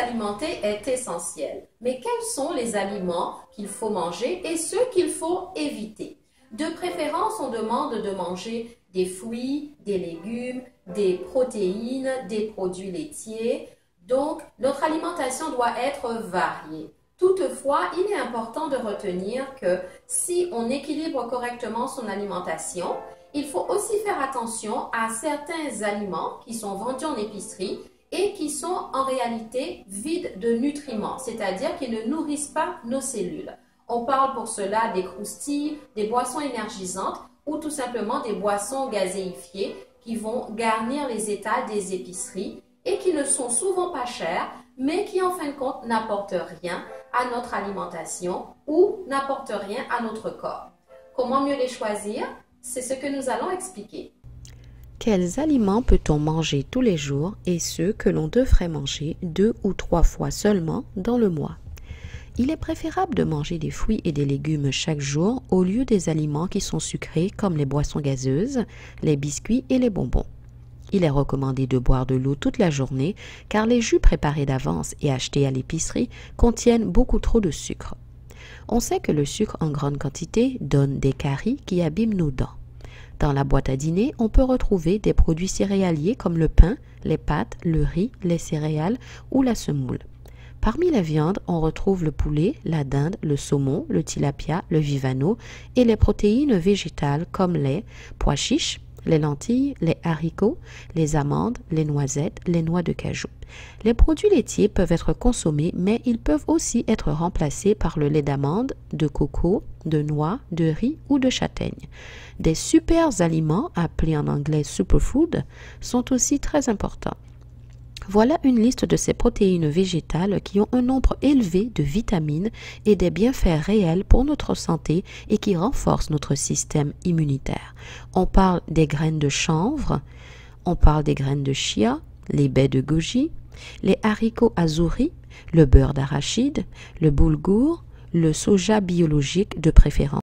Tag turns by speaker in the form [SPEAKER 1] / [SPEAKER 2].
[SPEAKER 1] s'alimenter est essentiel. Mais quels sont les aliments qu'il faut manger et ceux qu'il faut éviter? De préférence, on demande de manger des fruits, des légumes, des protéines, des produits laitiers. Donc, notre alimentation doit être variée. Toutefois, il est important de retenir que si on équilibre correctement son alimentation, il faut aussi faire attention à certains aliments qui sont vendus en épicerie et qui sont en réalité vides de nutriments, c'est-à-dire qui ne nourrissent pas nos cellules. On parle pour cela des croustilles, des boissons énergisantes ou tout simplement des boissons gazéifiées qui vont garnir les étals des épiceries et qui ne sont souvent pas chères, mais qui en fin de compte n'apportent rien à notre alimentation ou n'apportent rien à notre corps. Comment mieux les choisir? C'est ce que nous allons expliquer.
[SPEAKER 2] Quels aliments peut-on manger tous les jours et ceux que l'on devrait manger 2 ou 3 fois seulement dans le mois? Il est préférable de manger des fruits et des légumes chaque jour au lieu des aliments qui sont sucrés comme les boissons gazeuses, les biscuits et les bonbons. Il est recommandé de boire de l'eau toute la journée car les jus préparés d'avance et achetés à l'épicerie contiennent beaucoup trop de sucre. On sait que le sucre en grande quantité donne des caries qui abîment nos dents. Dans la boîte à dîner, on peut retrouver des produits céréaliers comme le pain, les pâtes, le riz, les céréales ou la semoule. Parmi la viande, on retrouve le poulet, la dinde, le saumon, le tilapia, le vivano et les protéines végétales comme les pois chiches, les lentilles, les haricots, les amandes, les noisettes, les noix de cajou. Les produits laitiers peuvent être consommés, mais ils peuvent aussi être remplacés par le lait d'amande, de coco, de noix, de riz ou de châtaigne. Des super aliments, appelés en anglais superfood, sont aussi très importants. Voilà une liste de ces protéines végétales qui ont un nombre élevé de vitamines et des bienfaits réels pour notre santé et qui renforcent notre système immunitaire. On parle des graines de chanvre, on parle des graines de chia, les baies de goji, les haricots azuris, le beurre d'arachide, le boulgour, le soja biologique de préférence.